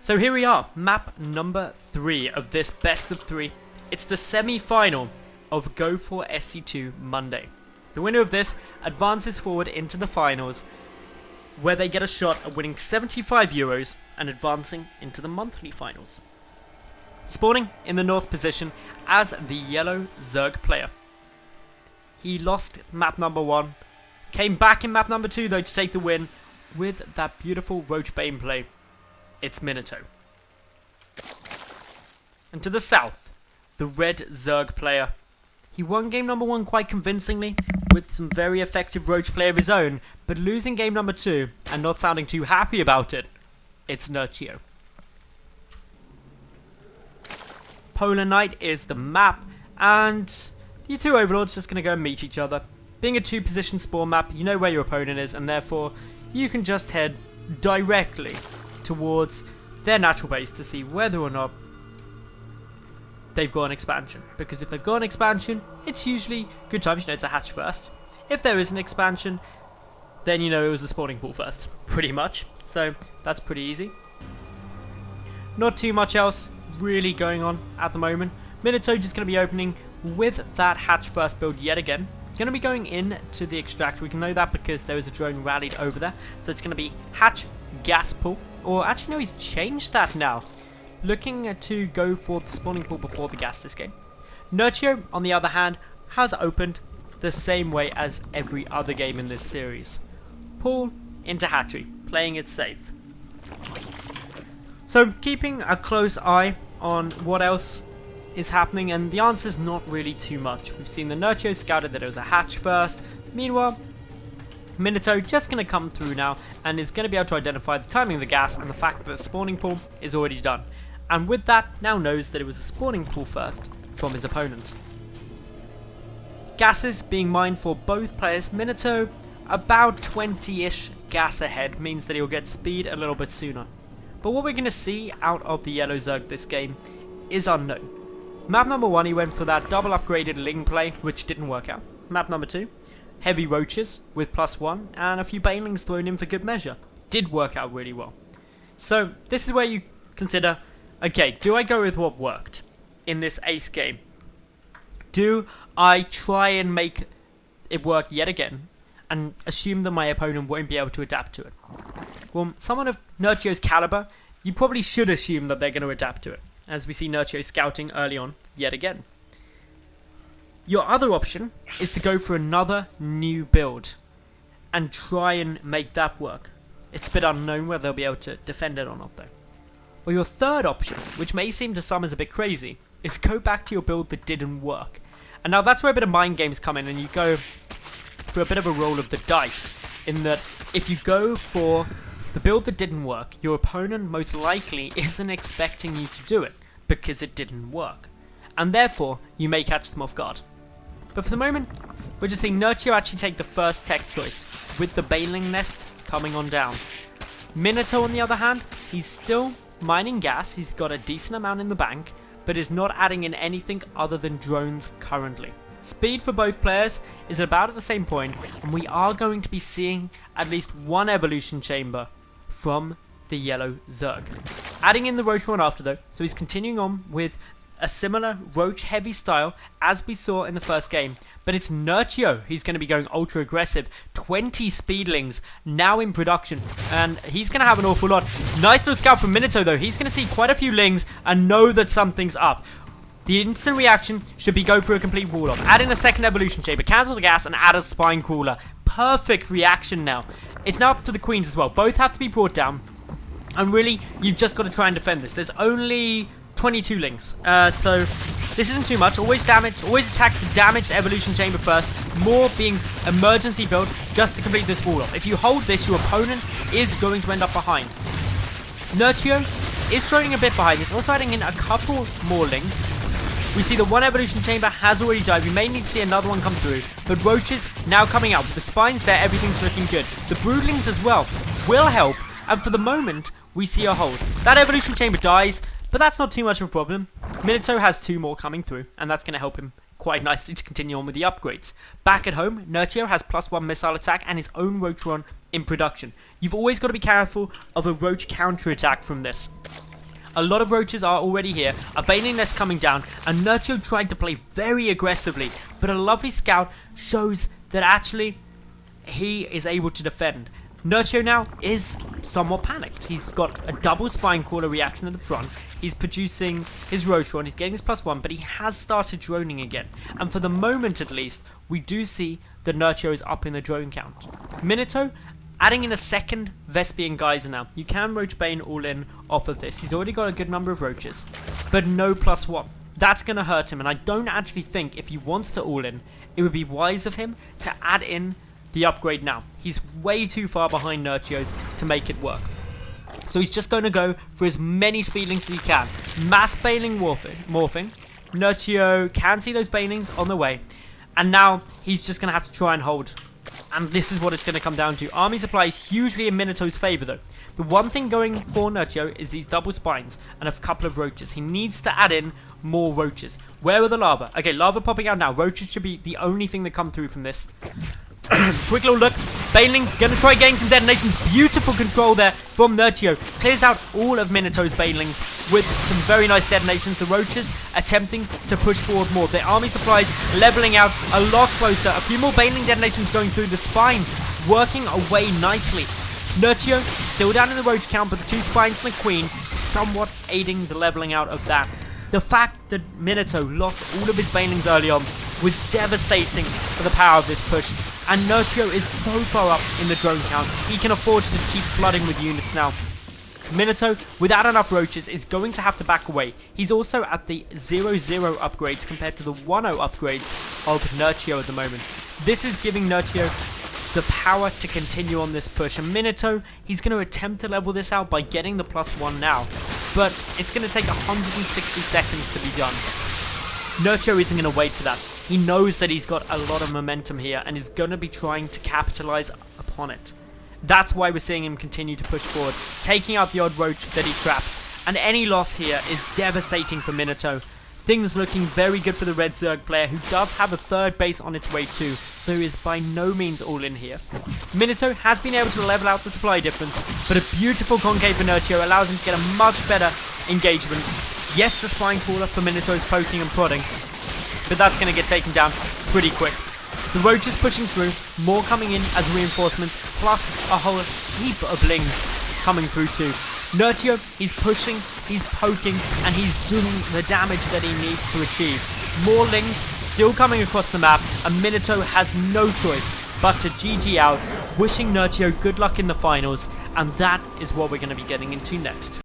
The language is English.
So here we are, map number 3 of this best of 3. It's the semi-final of Go for SC2 Monday. The winner of this advances forward into the finals, where they get a shot at winning €75 and advancing into the monthly finals. Spawning in the north position as the yellow Zerg player. He lost map number 1, came back in map number 2 though to take the win with that beautiful Roach Bane play. It's Minato. And to the south, the red Zerg player. He won game number 1 quite convincingly with some very effective Roach play of his own, but losing game number 2 and not sounding too happy about it, it's Nerchio. Polar Night is the map, and you two overlords just going to go and meet each other. Being a 2-position spawn map, you know where your opponent is, and therefore you can just head directly towards their natural base to see whether or not they've got an expansion. Because if they've got an expansion, it's usually good times, you know, it's a hatch first. If there is an expansion, then you know it was the spawning pool first, pretty much. So that's pretty easy. Not too much else really going on at the moment. Minato just going to be opening with that hatch first build yet again. Going to be going into the extractor. We can know that because there was a drone rallied over there. So it's going to be hatch gas pool. Or actually no, he's changed that now. Looking to go for the spawning pool before the gas this game. Nerchio, on the other hand, has opened the same way as every other game in this series. Pool into hatchery, playing it safe. So keeping a close eye on what else is happening, and the answer is not really too much. We've seen the Nerchio scouted that it was a hatch first. Meanwhile, Minato just going to come through now and is going to be able to identify the timing of the gas and the fact that the spawning pool is already done. And with that, now knows that it was a spawning pool first from his opponent. Gases being mined for both players. Minato about 20-ish gas ahead means that he'll get speed a little bit sooner. But what we're going to see out of the yellow Zerg this game is unknown. Map number 1, he went for that double upgraded Ling play, which didn't work out. Map number 2, heavy roaches with +1 and a few banelings thrown in for good measure. Did work out really well. So this is where you consider, okay, do I go with what worked in this ace game? Do I try and make it work yet again and assume that my opponent won't be able to adapt to it? Well, someone of Nerchio's caliber, you probably should assume that they're going to adapt to it, as we see Nerchio scouting early on yet again. Your other option is to go for another new build and try and make that work. It's a bit unknown whether they'll be able to defend it or not though. Or your third option, which may seem to some as a bit crazy, is go back to your build that didn't work. And now that's where a bit of mind games come in, and you go for a bit of a roll of the dice, in that if you go for the build that didn't work, your opponent most likely isn't expecting you to do it because it didn't work, and therefore you may catch them off guard. But for the moment, we're just seeing Nerchio actually take the first tech choice with the Baneling nest coming on down. Minato, on the other hand, he's still mining gas. He's got a decent amount in the bank, but is not adding in anything other than drones currently. Speed for both players is about at the same point, and we are going to be seeing at least one evolution chamber from the yellow Zerg. Adding in the Roach one after though, so he's continuing on with a similar Roach heavy style as we saw in the first game, but it's Nerchio who's going to be going ultra aggressive. 20 speedlings now in production, and he's going to have an awful lot. Nice little scout from Minato though. He's going to see quite a few lings and know that something's up. The instant reaction should be go for a complete wall off. Add in a second evolution chamber, cancel the gas, and add a spine crawler. Perfect reaction now. It's now up to the queens as well. Both have to be brought down, and really, you've just got to try and defend this. There's only 22 lings, so this isn't too much. Always attack the damaged evolution chamber first. More being emergency build just to complete this wall off. If you hold this, your opponent is going to end up behind. Nerchio is trailing a bit behind this, also adding in a couple more lings. We see the one evolution chamber has already died. We may need to see another one come through, but roaches now coming out. With the spines there, everything's looking good. The broodlings as well will help, and for the moment, we see a hold. That evolution chamber dies, but that's not too much of a problem. Minato has 2 more coming through, and that's going to help him quite nicely to continue on with the upgrades. Back at home, Nerchio has +1 missile attack and his own Roach run in production. You've always got to be careful of a Roach counter attack from this. A lot of roaches are already here, a baneling nest coming down, and Nerchio tried to play very aggressively, but a lovely scout shows that actually he is able to defend. Nerchio now is somewhat panicked. He's got a double spine crawler reaction at the front. He's producing his Rotron, he's getting his +1, but he has started droning again. And for the moment at least, we do see that Nerchio is up in the drone count. Minato adding in a second Vespian Geyser now. You can Roach Bane all in off of this. He's already got a good number of roaches, but no +1. That's going to hurt him, and I don't actually think if he wants to all in, it would be wise of him to add in the upgrade now. He's way too far behind Nerchio's to make it work. So he's just going to go for as many speedlings as he can. Mass Baneling morphing. Nerchio can see those banelings on the way. And now he's just going to have to try and hold. And this is what it's going to come down to. Army supply is hugely in Minato's favour though. The one thing going for Nerchio is these double spines and a couple of roaches. He needs to add in more roaches. Where are the lava? Okay, lava popping out now. Roaches should be the only thing that come through from this. Quick little look. Baneling's gonna try getting some detonations. Beautiful control there from Nerchio. Clears out all of Minato's banelings with some very nice detonations. The roaches attempting to push forward more. The army supplies leveling out a lot closer. A few more baneling detonations going through. The spines working away nicely. Nerchio still down in the roach count, but the 2 spines and the queen somewhat aiding the leveling out of that. The fact that Minato lost all of his banelings early on was devastating for the power of this push. And Nerchio is so far up in the drone count, he can afford to just keep flooding with units now. Minato, without enough roaches, is going to have to back away. He's also at the 0-0 upgrades compared to the 1-0 upgrades of Nerchio at the moment. This is giving Nerchio the power to continue on this push. And Minato, he's going to attempt to level this out by getting the +1 now. But it's going to take 160 seconds to be done. Nerchio isn't going to wait for that. He knows that he's got a lot of momentum here and is going to be trying to capitalize upon it. That's why we're seeing him continue to push forward, taking out the odd roach that he traps. And any loss here is devastating for Minato. Things looking very good for the Red Zerg player, who does have a 3rd base on its way too, so he is by no means all in here. Minato has been able to level out the supply difference, but a beautiful concave for Nerchio allows him to get a much better engagement. Yes, the spine crawler for Minato is poking and prodding, but that's going to get taken down pretty quick. The roach is pushing through, more coming in as reinforcements, plus a whole heap of lings coming through too. Nerchio, he's pushing, he's poking, and he's doing the damage that he needs to achieve. More lings still coming across the map, and Minato has no choice but to GG out, wishing Nerchio good luck in the finals, and that is what we're going to be getting into next.